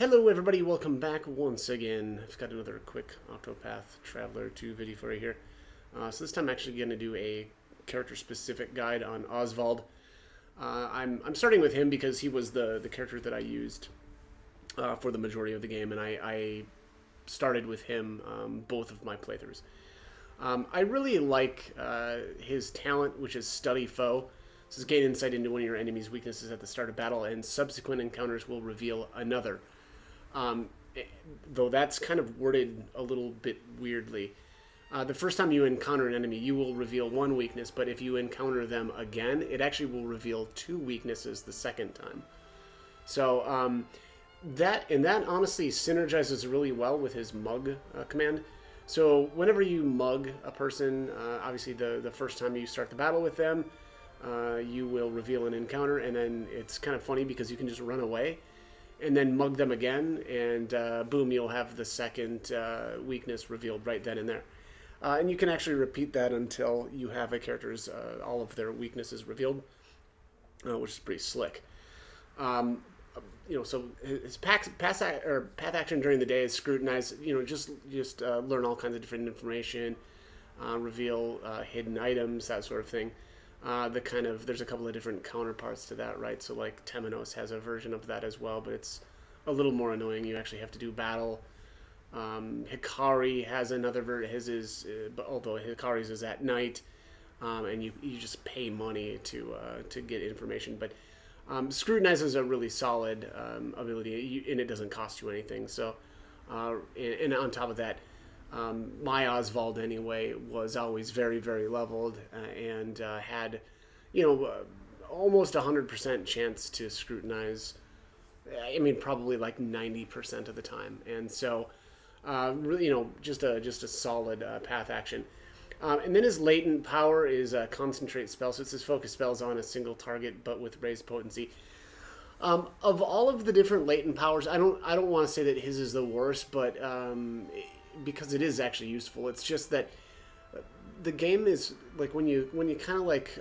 Hello everybody, welcome back once again. I've got another quick Octopath Traveler 2 video for you here. So this time I'm actually going to do a character-specific guide on Osvald. I'm starting with him because he was the character that I used for the majority of the game, and I started with him both of my playthroughs. I really like his talent, which is Study Foe. This is gain insight into one of your enemy's weaknesses at the start of battle, and subsequent encounters will reveal another. Um, though that's kind of worded a little bit weirdly. The first time you encounter an enemy, you will reveal one weakness, but if you encounter them again, it actually will reveal two weaknesses the second time. So that honestly synergizes really well with his mug command. So whenever you mug a person, obviously the first time you start the battle with them, you will reveal an encounter, and then it's kind of funny because you can just run away and then mug them again, and boom, you'll have the second weakness revealed right then and there. And you can actually repeat that until you have a character's all of their weaknesses revealed, which is pretty slick. So his path action during the day is scrutinize. Just learn all kinds of different information, reveal hidden items, that sort of thing. There's a couple of different counterparts to that, right? So like Temenos has a version of that as well, but it's a little more annoying. You actually have to do battle. Hikari has another version. His is, although Hikari's is at night, and you just pay money to get information. But Scrutinize is a really solid ability, and it doesn't cost you anything. So, and on top of that, my Osvald anyway was always very, very leveled and had, almost 100% chance to scrutinize. I mean, probably like 90% of the time, and so really, just a solid path action. And then his latent power is a concentrate spell, so it's his focus spells on a single target, but with raised potency. Of all of the different latent powers, I don't want to say that his is the worst, but because it is actually useful. It's just that the game is like when you kind of like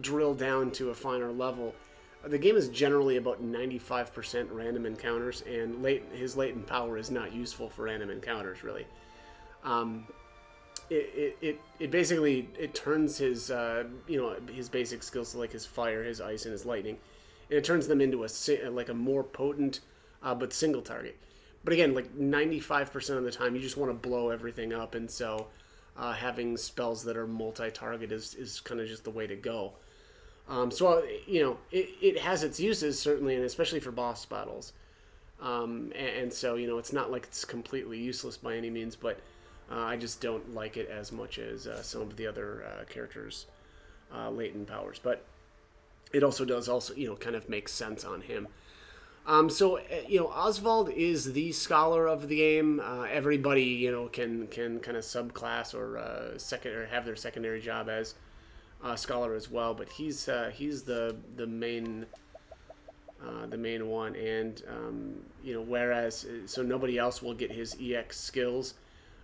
drill down to a finer level, the game is generally about 95% random encounters, and his latent power is not useful for random encounters really. It basically turns his his basic skills, so like his fire, his ice, and his lightning, and it turns them into a more potent but single target. But again, like 95% of the time, you just want to blow everything up, and so having spells that are multi-target is kind of just the way to go. It has its uses, certainly, and especially for boss battles. And so, it's not like it's completely useless by any means, but I just don't like it as much as some of the other characters' latent powers. But it also does kind of make sense on him. Osvald is the scholar of the game. Everybody, can kind of subclass or have their secondary job as scholar as well. But he's the main one, and whereas nobody else will get his EX skills.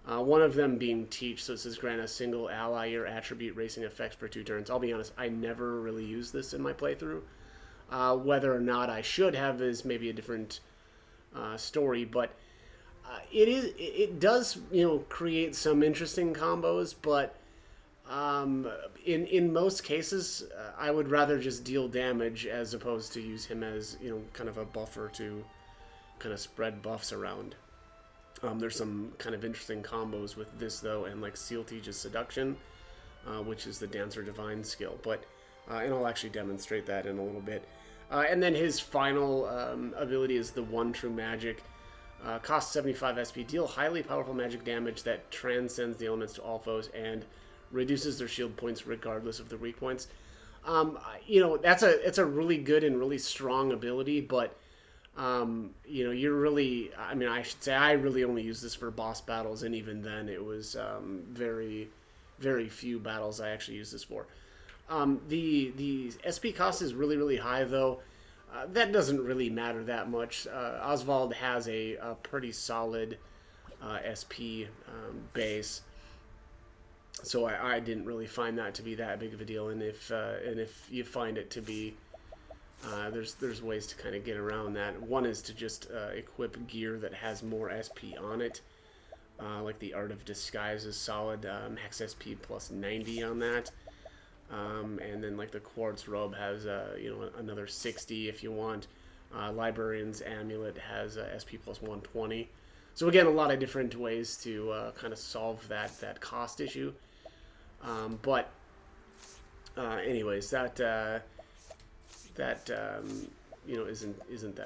One of them being Teach, so it says grant a single ally or attribute racing effects for 2 turns. I'll be honest, I never really used this in my playthrough. Whether or not I should have is maybe a different story, but it does create some interesting combos. But in most cases, I would rather just deal damage as opposed to use him as kind of a buffer to kind of spread buffs around. There's some kind of interesting combos with this though, and like Seal Teach's Seduction, which is the Dancer Divine skill, but and I'll actually demonstrate that in a little bit. And then his final ability is the One True Magic. Costs 75 SP, deal highly powerful magic damage that transcends the elements to all foes and reduces their shield points regardless of the weak points. It's a really good and really strong ability, but you're really, I should say I really only use this for boss battles, and even then it was very, very few battles I actually used this for. The SP cost is really, really high, though. That doesn't really matter that much. Osvald has a pretty solid SP base, so I didn't really find that to be that big of a deal. And if you find it to be There's ways to kind of get around that. One is to just equip gear that has more SP on it. Like the Art of Disguise is solid, max SP plus 90 on that. And then like the Quartz Robe has another 60 if you want. Librarian's Amulet has SP plus 120. So again, a lot of different ways to kind of solve that cost issue. Anyways, that isn't that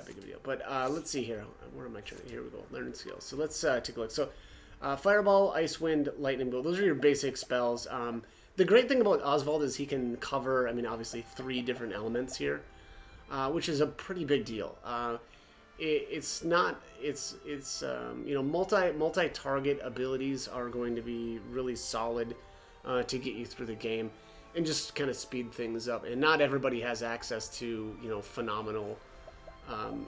big of a deal. But let's see here. Where am I trying? Here we go. Learning skills. So let's take a look. So Fireball, Ice Wind, Lightning Bolt. Those are your basic spells. The great thing about Osvald is he can cover, I mean, obviously 3 different elements here, which is a pretty big deal. Multi-target abilities are going to be really solid to get you through the game and just kind of speed things up. And not everybody has access to, phenomenal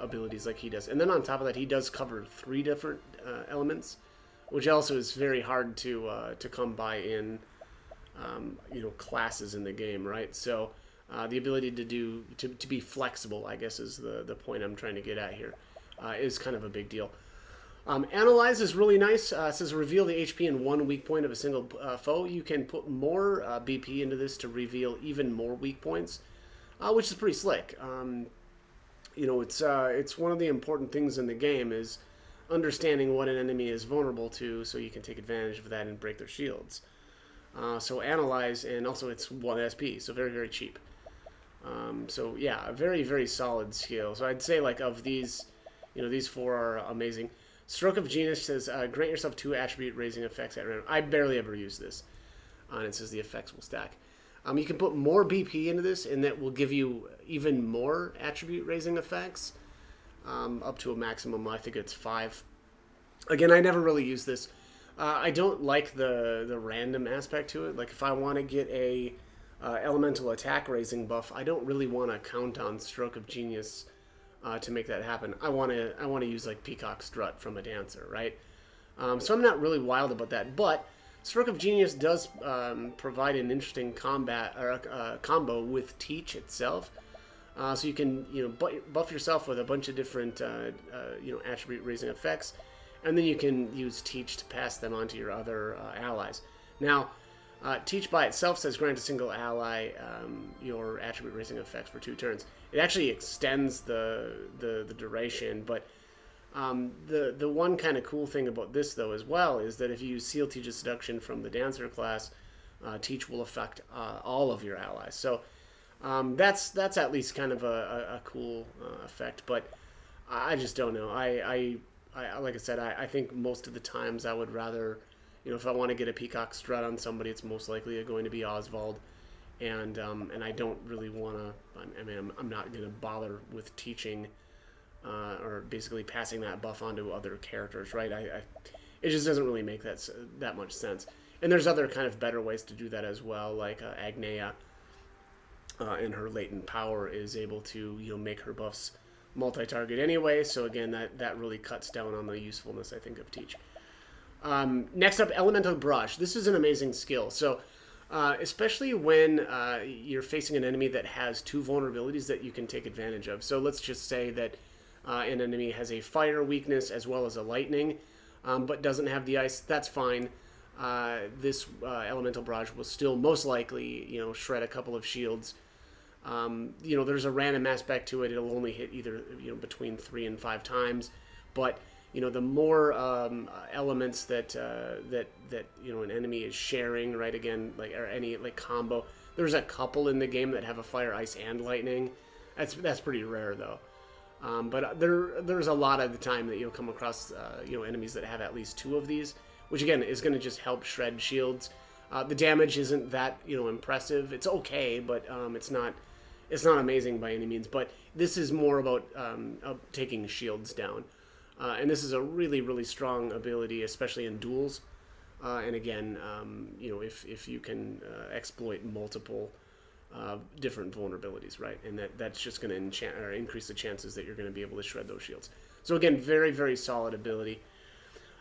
abilities like he does. And then on top of that, he does cover 3 different elements, which also is very hard to come by in classes in the game, right? So the ability to be flexible, I guess, is the point I'm trying to get at here, is kind of a big deal. Analyze is really nice. It says reveal the HP in 1 weak point of a single foe. You can put more BP into this to reveal even more weak points, which is pretty slick. It's one of the important things in the game is understanding what an enemy is vulnerable to, so you can take advantage of that and break their shields. So analyze, and also it's 1 SP, so very, very cheap. So yeah, a very, very solid skill. So I'd say, like, of these, these 4 are amazing. Stroke of Genius says grant yourself 2 attribute raising effects at random. I barely ever use this. And it says the effects will stack. You can put more BP into this, and that will give you even more attribute raising effects, up to a maximum, I think it's 5. Again, I never really use this. I don't like the random aspect to it. Like, if I want to get a elemental attack raising buff, I don't really want to count on Stroke of Genius to make that happen. I want to use like Peacock Strut from a dancer, right? So I'm not really wild about that. But Stroke of Genius does provide an interesting combo with Teach itself. So you can buff yourself with a bunch of different attribute raising effects, and then you can use Teach to pass them on to your other allies. Now, Teach by itself says grant a single ally your attribute raising effects for 2 turns. It actually extends the duration, but the one kind of cool thing about this, though, as well, is that if you use Seal Teach's Seduction from the Dancer class, Teach will affect all of your allies. So that's at least kind of a cool effect, but I just don't know. I like I said, I think most of the times I would rather, if I want to get a Peacock Strut on somebody, it's most likely going to be Osvald, and I don't really want to. I mean, I'm not going to bother with teaching or basically passing that buff on to other characters, right? It just doesn't really make that much sense. And there's other kind of better ways to do that as well, like Agnea in her latent power is able to make her buffs multi-target anyway. So again, that really cuts down on the usefulness, I think, of Teach. Next up, Elemental Barrage. This is an amazing skill. So especially when you're facing an enemy that has 2 vulnerabilities that you can take advantage of. So let's just say that an enemy has a fire weakness as well as a lightning, but doesn't have the ice. That's fine. This Elemental Barrage will still most likely, shred a couple of shields. There's a random aspect to it. It'll only hit either, between 3 and 5 times. But, the more elements that an enemy is sharing, right, again, or any, combo. There's a couple in the game that have a fire, ice, and lightning. That's pretty rare, though. But there's a lot of the time that you'll come across, enemies that have at least 2 of these, which, again, is going to just help shred shields. The damage isn't that, impressive. It's okay, but it's not amazing by any means. But this is more about taking shields down. And this is a really, really strong ability, especially in duels. And again, if you can exploit multiple different vulnerabilities, right? And that's just going to increase the chances that you're going to be able to shred those shields. So again, very, very solid ability.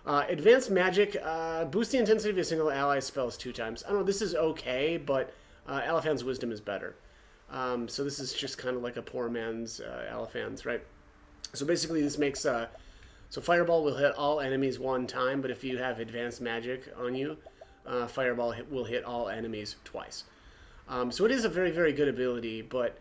Advanced Magic, boost the intensity of a single ally spells 2 times. I don't know, this is okay, but Alaphan's Wisdom is better. So this is just kind of like a poor man's Alifans, right? So basically this makes... so Fireball will hit all enemies one time, but if you have Advanced Magic on you, Fireball will hit all enemies twice. So it is a very, very good ability, but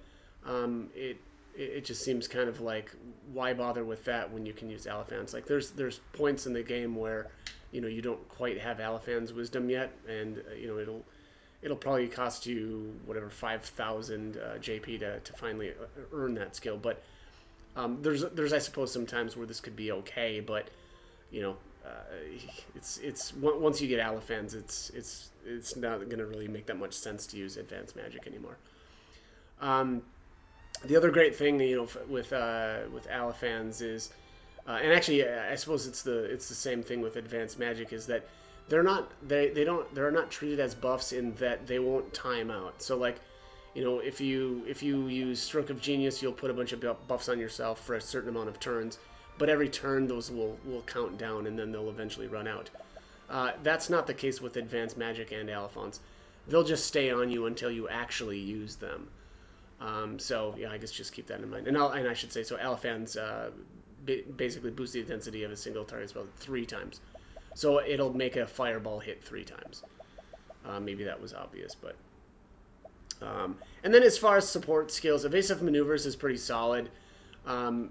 it just seems kind of like, why bother with that when you can use Alifans? Like there's points in the game where you don't quite have Alifan's wisdom yet, and it'll probably cost you whatever 5,000 JP to finally earn that skill. But there's I suppose sometimes where this could be okay, but it's once you get Alifans, it's not going to really make that much sense to use Advanced Magic anymore. The other great thing with Alifans is, and actually I suppose it's the same thing with Advanced Magic, is that they're not treated as buffs in that they won't time out. So like, if you use Stroke of Genius, you'll put a bunch of buffs on yourself for a certain amount of turns, but every turn those will count down and then they'll eventually run out. That's not the case with Advanced Magic and Alifans. They'll just stay on you until you actually use them. So yeah, I guess just keep that in mind. And I should say, so Alifans basically boost the intensity of a single target spell 3 times. So it'll make a Fireball hit 3 times. Maybe that was obvious, but... and then as far as support skills, Evasive Maneuvers is pretty solid. I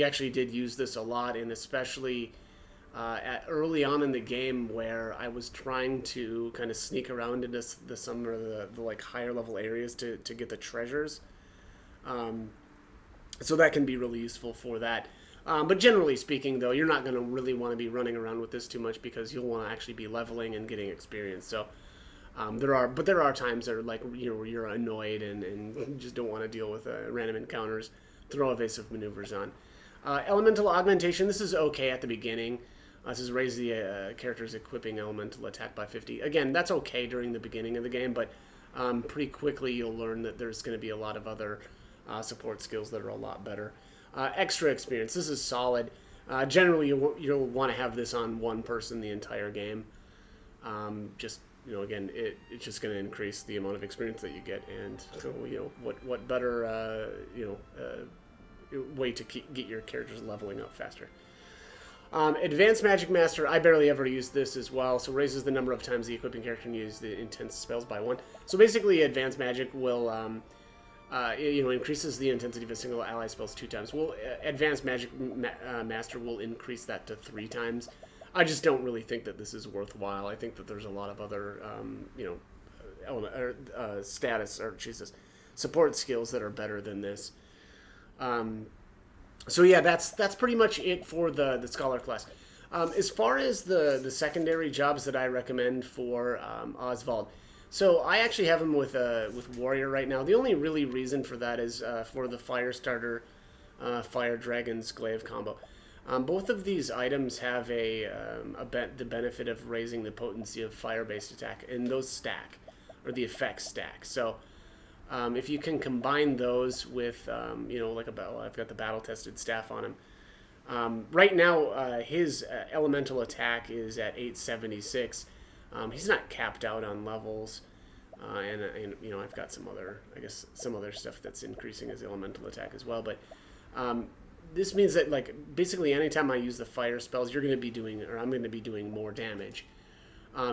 actually did use this a lot, and especially early on in the game where I was trying to kind of sneak around into some of the like higher level areas to get the treasures. So that can be really useful for that. But generally speaking, though, you're not going to really want to be running around with this too much because you'll want to actually be leveling and getting experience. So there are times that are like where you're annoyed and just don't want to deal with random encounters. Throw Evasive Maneuvers on. Elemental Augmentation. This is okay at the beginning. This is raise the character's equipping elemental attack by 50. Again, that's okay during the beginning of the game, but pretty quickly you'll learn that there's going to be a lot of other support skills that are a lot better. Extra experience. This is solid. Generally, you'll want to have this on one person the entire game. Again, it's just going to increase the amount of experience that you get, and so, what better way to get your characters leveling up faster. Advanced Magic Master, I barely ever use this as well, so raises the number of times the equipping character can use the intense spells by 1. So basically, Advanced Magic will, increases the intensity of a single ally spells 2 times. Well, Advanced Magic Master will increase that to 3 times. I just don't really think that this is worthwhile. I think that there's a lot of other, support skills that are better than this. So yeah, that's pretty much it for the Scholar class. As far as the secondary jobs that I recommend for Osvald, so I actually have him with Warrior right now. The only really reason for that is for the Fire Starter, Fire Dragon's Glaive combo. Both of these items have the benefit of raising the potency of fire-based attack, and those stack, or the effects stack. So if you can combine those with, I've got the battle-tested staff on him. Right now, his elemental attack is at 876. He's not capped out on levels, and I've got some other stuff that's increasing his elemental attack as well. But this means that basically anytime I use the fire spells, I'm going to be doing more damage.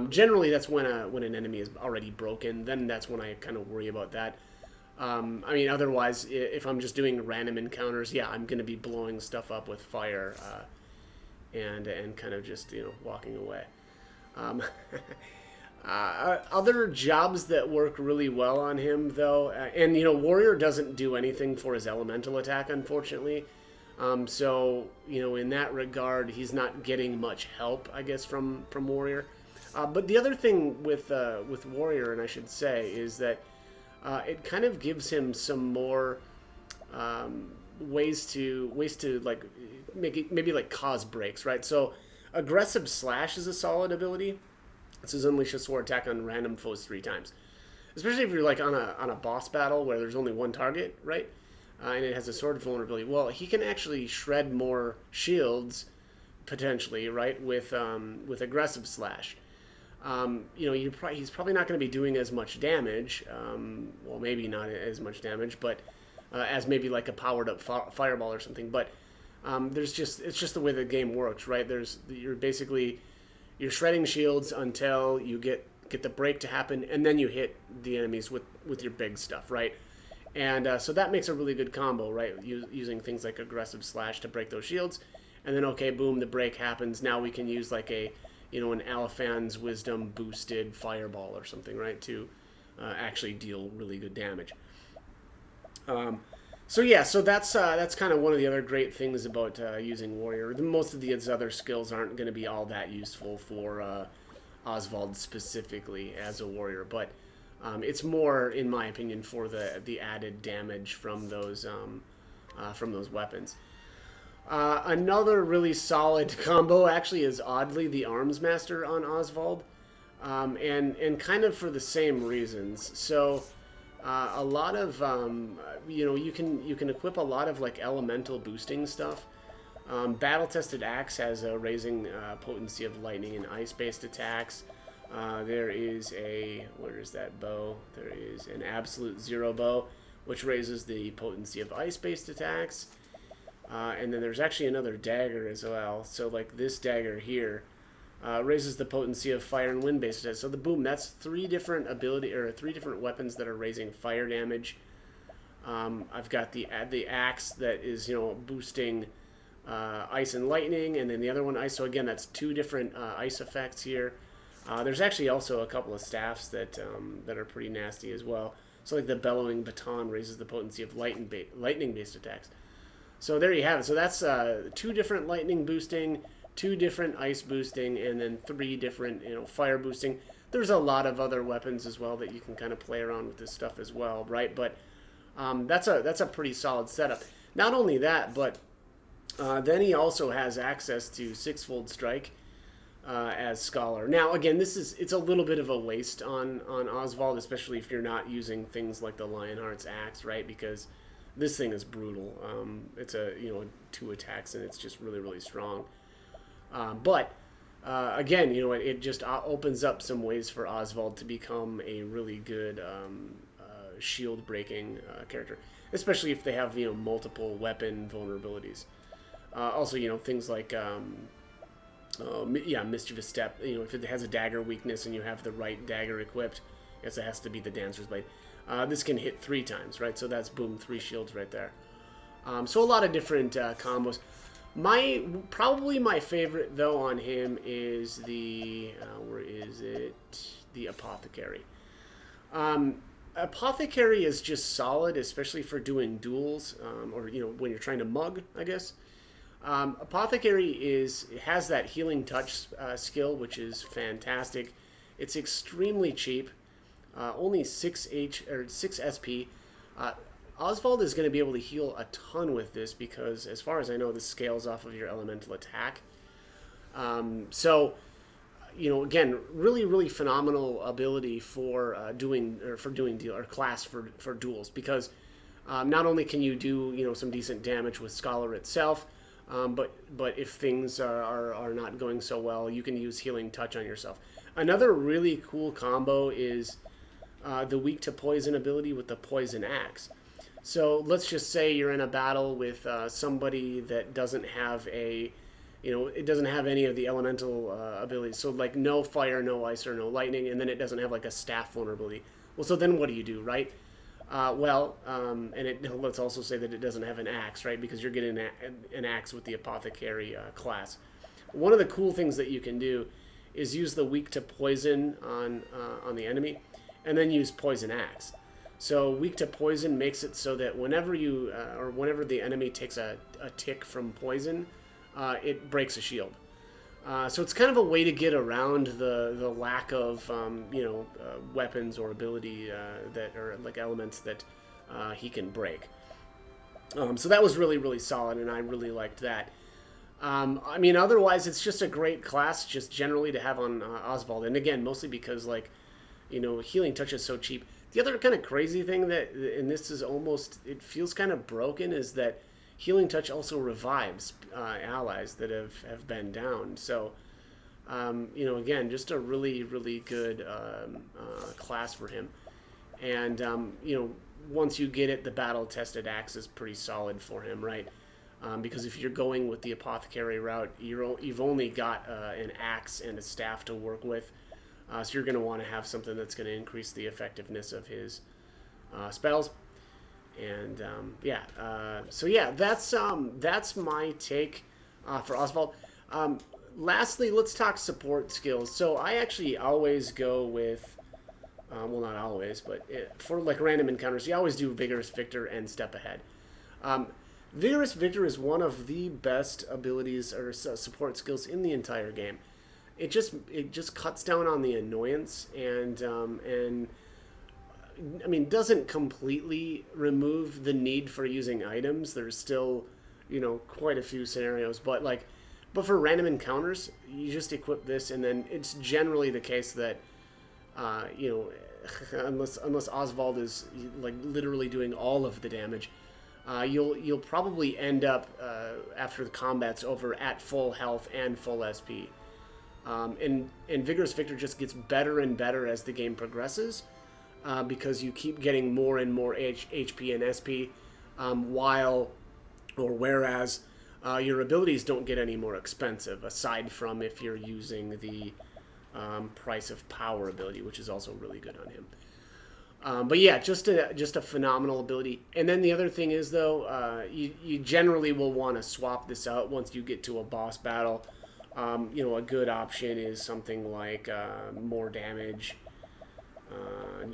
Generally, that's when an enemy is already broken. Then that's when I kind of worry about that. Otherwise, if I'm just doing random encounters, yeah, I'm going to be blowing stuff up with fire, and kind of just walking away. Other jobs that work really well on him, though, and Warrior doesn't do anything for his elemental attack, unfortunately. So in that regard, he's not getting much help, I guess, from Warrior. But the other thing with Warrior, and I should say, is that it kind of gives him some more ways to make it, maybe cause breaks, right? So Aggressive Slash is a solid ability. This is unleash a sword attack on random foes 3 times, especially if you're on a boss battle where there's only one target, right? And it has a sword vulnerability. Well, he can actually shred more shields potentially, right? With Aggressive Slash. You know, he's probably not going to be doing as much damage. Well, maybe not as much damage, but as maybe like a powered up fireball or something. But it's just the way the game works, right? You're shredding shields until you get the break to happen, and then you hit the enemies with your big stuff, right? And so that makes a really good combo, right? Using things like aggressive slash to break those shields, and then okay, boom, the break happens. Now we can use like an Aliphan's Wisdom boosted fireball or something, right, to actually deal really good damage. So yeah, so that's kind of one of the other great things about using Warrior. Most of these other skills aren't going to be all that useful for Osvald specifically as a warrior, but it's more, in my opinion, for the added damage from those weapons. Another really solid combo actually is oddly the Arms Master on Osvald, and kind of for the same reasons. So a lot of you can equip a lot of like elemental boosting stuff. Battle Tested Axe has a raising potency of lightning and ice based attacks. There is where is that bow? There is an Absolute Zero bow, which raises the potency of ice based attacks. And then there's actually another dagger as well. So like this dagger here raises the potency of fire and wind based attacks. So that's three different weapons that are raising fire damage. I've got the axe that is boosting ice and lightning, and then the other one ice. So again, that's two different ice effects here. There's actually also a couple of staffs that are pretty nasty as well. So like the Bellowing Baton raises the potency of lightning based attacks. So there you have it. So that's two different lightning boosting, two different ice boosting, and then three different fire boosting. There's a lot of other weapons as well that you can kind of play around with this stuff as well, right? But that's a pretty solid setup. Not only that, but then he also has access to Sixfold Strike as Scholar. Now, again, it's a little bit of a waste on Osvald, especially if you're not using things like the Lionheart's Axe, right? Because this thing is brutal. It's a 2 attacks, and it's just really, really strong. But again, it just opens up some ways for Osvald to become a really good shield breaking character, especially if they have multiple weapon vulnerabilities. Also, things like Mischievous Step. If it has a dagger weakness and you have the right dagger equipped, I guess it has to be the Dancer's Blade. This can hit 3 times, right? So that's boom, 3 shields right there. So a lot of different combos. Probably my favorite though on him is the where is it? The Apothecary. Apothecary is just solid, especially for doing duels, or when you're trying to mug, I guess. Apothecary has that healing touch skill, which is fantastic. It's extremely cheap, only 6 SP. Osvald is going to be able to heal a ton with this because, as far as I know, this scales off of your elemental attack. So, again, really, really phenomenal ability for class for duels, because not only can you do some decent damage with Scholar itself, but if things are not going so well, you can use Healing Touch on yourself. Another really cool combo is the weak to poison ability with the Poison Axe. So let's just say you're in a battle with somebody that doesn't have it doesn't have any of the elemental abilities. So like no fire, no ice, or no lightning, and then it doesn't have like a staff vulnerability. Well, so then what do you do, right? Let's also say that it doesn't have an axe, right? Because you're getting an axe with the Apothecary class. One of the cool things that you can do is use the weak to poison on the enemy, and then use Poison Axe. So weak to poison makes it so that whenever whenever the enemy takes a tick from poison, it breaks a shield. So it's kind of a way to get around the lack of weapons or ability that are like elements that he can break. So that was really, really solid, and I really liked that. I mean, otherwise, it's just a great class just generally to have on Osvald, and again, mostly because Healing Touch is so cheap. The other kind of crazy thing and this is it feels kind of broken, is that Healing Touch also revives allies that have been down. So You know, again, just a really, really good class for him. And, you know, once you get it, the battle-tested axe is pretty solid for him, right? Because if you're going with the Apothecary route, you've only got an axe and a staff to work with. So you're going to want to have something that's going to increase the effectiveness of his spells. And yeah, so yeah, that's my take for Osvald. Lastly, let's talk support skills. So I actually always go with, well, not always, but for like random encounters, you always do Vigorous Victor and Step Ahead. Vigorous Victor is one of the best abilities or support skills in the entire game. It just cuts down on the annoyance and I mean, doesn't completely remove the need for using items. There's still, you know, quite a few scenarios, but for random encounters, you just equip this, and then it's generally the case that, you know, unless Osvald is like literally doing all of the damage, you'll probably end up after the combat's over at full health and full SP. And Vigorous Victor just gets better and better as the game progresses. Because you keep getting more and more HP and SP, whereas your abilities don't get any more expensive, aside from if you're using the Price of Power ability, which is also really good on him. But yeah, just a phenomenal ability. And then the other thing is, though, you generally will want to swap this out once you get to a boss battle. You know, a good option is something like more damage.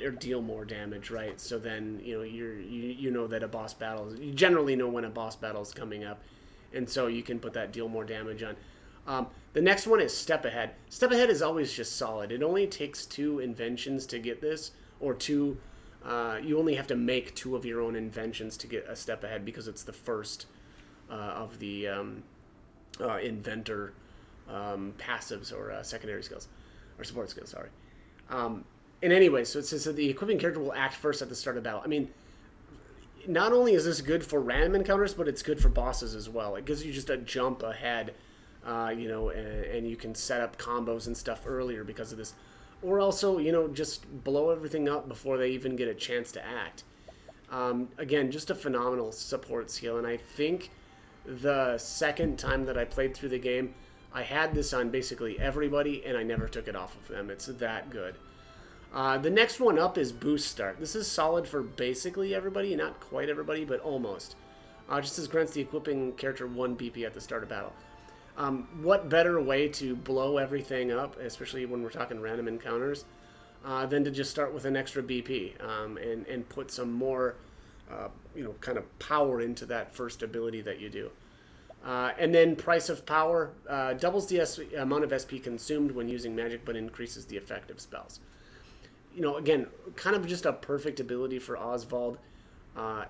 Or deal more damage, right? So then, you know, you know that a boss battle, you generally know when a boss battle is coming up, and so you can put that deal more damage on. The next one is Step Ahead. Step Ahead is always just solid. It only takes 2 inventions to get this, or 2. You only have to make 2 of your own inventions to get a Step Ahead because it's the first of the inventor passives or secondary skills or support skills. Sorry. And anyway, so it says that the equipping character will act first at the start of battle. I mean, not only is this good for random encounters, but it's good for bosses as well. It gives you just a jump ahead, you know, and you can set up combos and stuff earlier because of this. Or also, you know, just blow everything up before they even get a chance to act. Again, just a phenomenal support skill. And I think the second time that I played through the game, I had this on basically everybody, and I never took it off of them. It's that good. The next one up is Boost Start. This is solid for basically everybody, not quite everybody, but almost. Just as grants the equipping character 1 BP at the start of battle. What better way to blow everything up, especially when we're talking random encounters, than to just start with an extra BP and put some more, you know, kind of power into that first ability that you do. And then Price of Power doubles the amount of SP consumed when using magic, but increases the effect of spells. You know, again, kind of just a perfect ability for Osvald.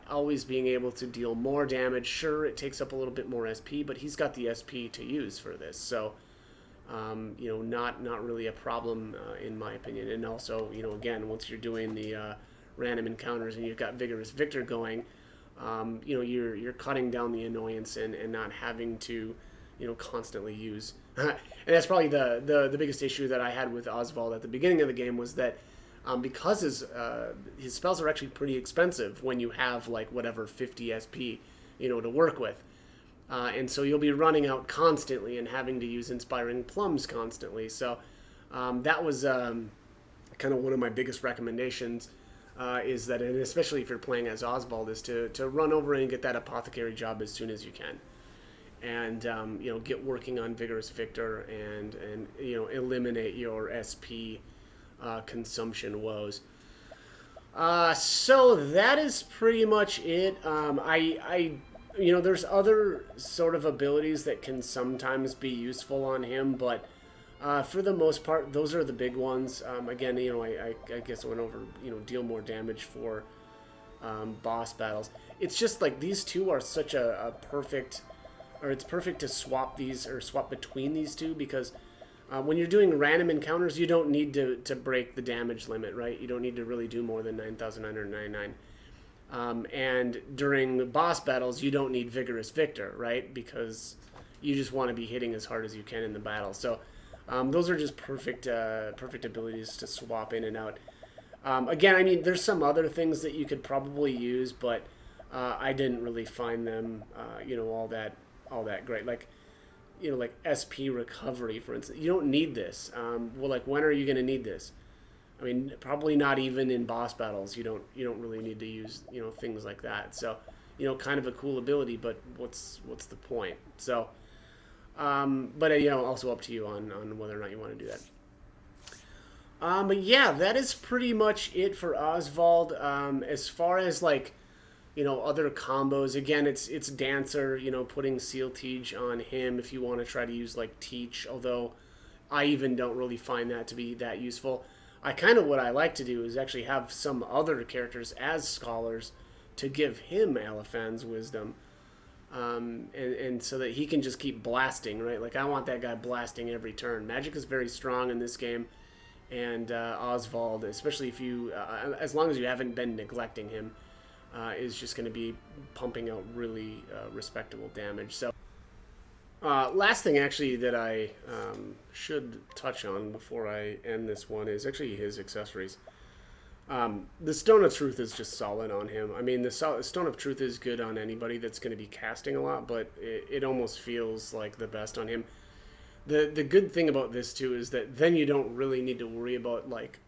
Always being able to deal more damage. Sure, it takes up a little bit more SP, but he's got the SP to use for this. So, you know, not really a problem in my opinion. And also, you know, again, once you're doing the random encounters and you've got Vigorous Victor going, you know, you're cutting down the annoyance and not having to, you know, constantly use. And that's probably the biggest issue that I had with Osvald at the beginning of the game was that because his spells are actually pretty expensive when you have like whatever 50 SP, you know, to work with, and so you'll be running out constantly and having to use Inspiring Plums constantly. So that was kind of one of my biggest recommendations, is that, and especially if you're playing as Osvald, is to run over and get that Apothecary job as soon as you can, and you know, get working on Vigorous Victor and you know, eliminate your SP consumption woes. So that is pretty much it. You know, there's other sort of abilities that can sometimes be useful on him, but for the most part, those are the big ones. Again, you know, I guess I went over, you know, deal more damage for boss battles. It's just like these two are such a perfect, or it's perfect to swap these or swap between these two, because when you're doing random encounters, you don't need to break the damage limit, right? You don't need to really do more than 9,999. And during the boss battles, you don't need Vigorous Victor, right? Because you just want to be hitting as hard as you can in the battle. So Those are just perfect abilities to swap in and out. Again, I mean, there's some other things that you could probably use, but I didn't really find them, all that great. Like, like SP recovery, for instance. You don't need this. Well, like, when are you going to need this? I mean, probably not even in boss battles. You don't really need to use things like that. So, kind of a cool ability, but what's the point? So, but also up to you on whether or not you want to do that. But yeah, that is pretty much it for Osvald. As far as like, other combos, again, it's Dancer, putting Seal Teach on him if you want to try to use like Teach, although I even don't really find that to be that useful. What I like to do is actually have some other characters as scholars to give him Aliphan's wisdom. And so that he can just keep blasting, right? Like I want that guy blasting every turn. Magic is very strong in this game, and Osvald, especially if you, as long as you haven't been neglecting him, is just going to be pumping out really respectable damage. So, last thing actually that I should touch on before I end this one is actually his accessories. The Stone of Truth is just solid on him. I mean, the Stone of Truth is good on anybody that's going to be casting a lot, but it almost feels like the best on him. The good thing about this too is that then you don't really need to worry about like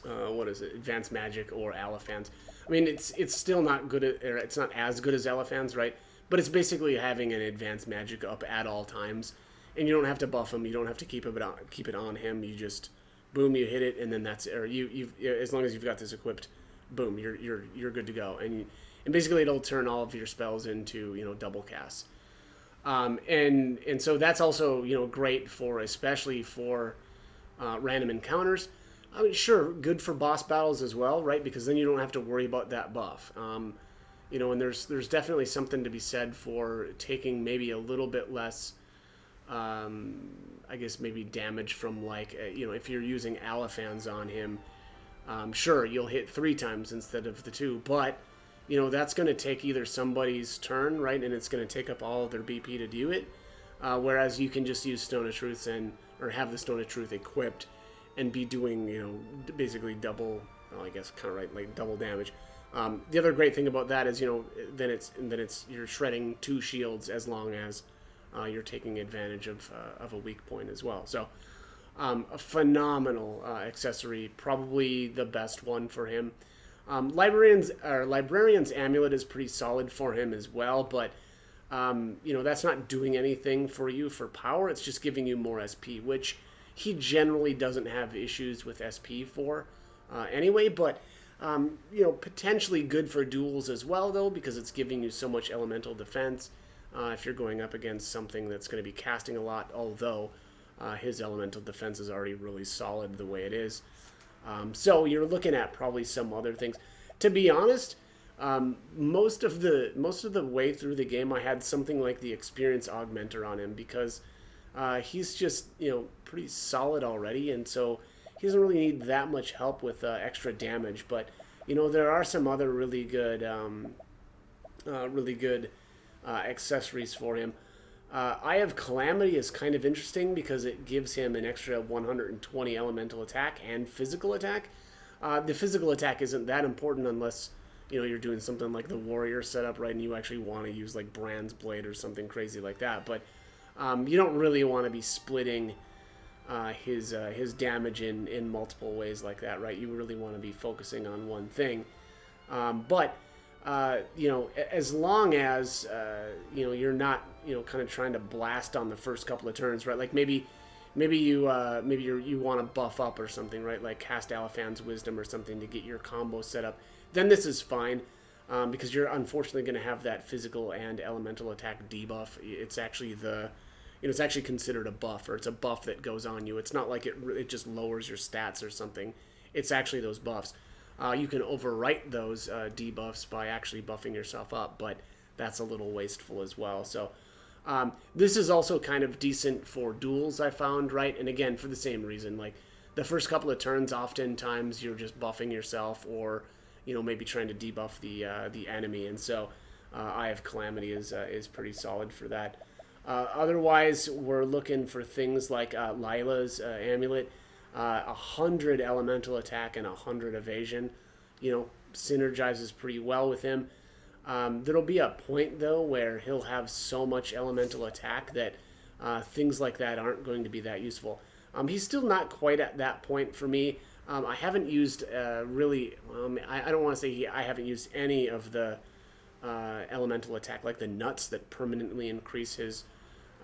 what is it, advanced magic or Aliphan's. I mean, it's still not good or it's not as good as Aliphan's, right? But it's basically having an advanced magic up at all times, and you don't have to buff him. You don't have to keep it on him. You just boom, you hit it, and then that's, or you as long as you've got this equipped, boom, you're good to go, and basically it'll turn all of your spells into double casts, and so that's also great for, especially for random encounters. I mean, sure, good for boss battles as well, right? Because then you don't have to worry about that buff. And there's definitely something to be said for taking maybe a little bit less, I guess maybe damage from like, if you're using Aliphan's on him, sure, you'll hit 3 times instead of the 2, but, that's going to take either somebody's turn, right, and it's going to take up all of their BP to do it, whereas you can just use Stone of Truth or have the Stone of Truth equipped and be doing, basically double, well, I guess kind of right, like double damage. The other great thing about that is, then it's you're shredding 2 shields as long as you're taking advantage of a weak point as well. So a phenomenal accessory, probably the best one for him. Librarian's Amulet is pretty solid for him as well, but that's not doing anything for you for power. It's just giving you more SP, which he generally doesn't have issues with SP for anyway, but potentially good for duels as well, though, because it's giving you so much elemental defense if you're going up against something that's going to be casting a lot, although his elemental defense is already really solid the way it is. So you're looking at probably some other things. To be honest, most of the way through the game, I had something like the Experience Augmenter on him because he's just pretty solid already, and so he doesn't really need that much help with extra damage. But there are some other really good accessories for him. Eye of Calamity is kind of interesting because it gives him an extra 120 elemental attack and physical attack. The physical attack isn't that important unless you're doing something like the warrior setup, right, and you actually want to use like Brand's Blade or something crazy like that. But you don't really want to be splitting his damage in multiple ways like that, right? You really want to be focusing on one thing. But as long as you're not kind of trying to blast on the first couple of turns, right? Like maybe you want to buff up or something, right? Like cast Aliphan's Wisdom or something to get your combo set up. Then this is fine. Because you're unfortunately going to have that physical and elemental attack debuff. It's actually it's actually considered a buff, or it's a buff that goes on you. It's not like it just lowers your stats or something. It's actually those buffs. You can overwrite those debuffs by actually buffing yourself up, but that's a little wasteful as well. So this is also kind of decent for duels, I found, right? And again, for the same reason, like the first couple of turns, oftentimes you're just buffing yourself, or maybe trying to debuff the enemy, and so Eye of Calamity is pretty solid for that. Otherwise, we're looking for things like Lila's amulet, 100 elemental attack and 100 evasion. You know, synergizes pretty well with him. There'll be a point though where he'll have so much elemental attack that things like that aren't going to be that useful. He's still not quite at that point for me. I haven't used really. I don't want to say I haven't used any of the elemental attack, like the nuts that permanently increase his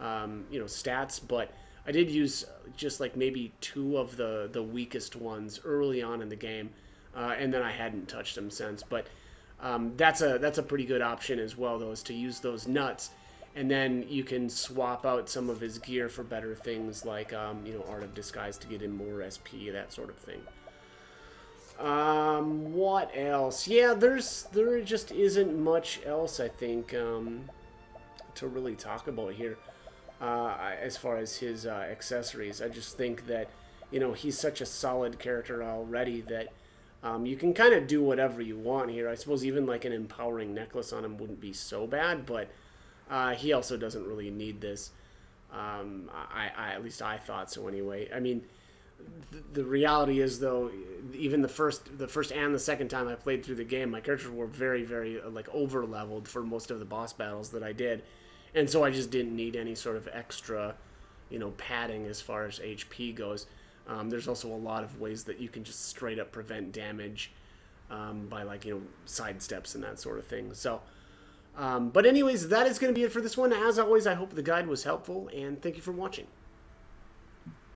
stats, but I did use just like maybe 2 of the weakest ones early on in the game, and then I hadn't touched them since. But that's a pretty good option as well, though, is to use those nuts, and then you can swap out some of his gear for better things like Art of Disguise to get him more SP, that sort of thing. What else? Yeah, there just isn't much else, I think, to really talk about here. As far as his accessories, I just think that he's such a solid character already that you can kind of do whatever you want here. I suppose even like an empowering necklace on him wouldn't be so bad, but he also doesn't really need this. At least I thought so anyway. I mean, the reality is though, even the first and the second time I played through the game, my characters were very, very like over leveled for most of the boss battles that I did. And so I just didn't need any sort of extra, padding as far as HP goes. There's also a lot of ways that you can just straight up prevent damage by like, side steps and that sort of thing. So, but anyways, that is going to be it for this one. As always, I hope the guide was helpful, and thank you for watching.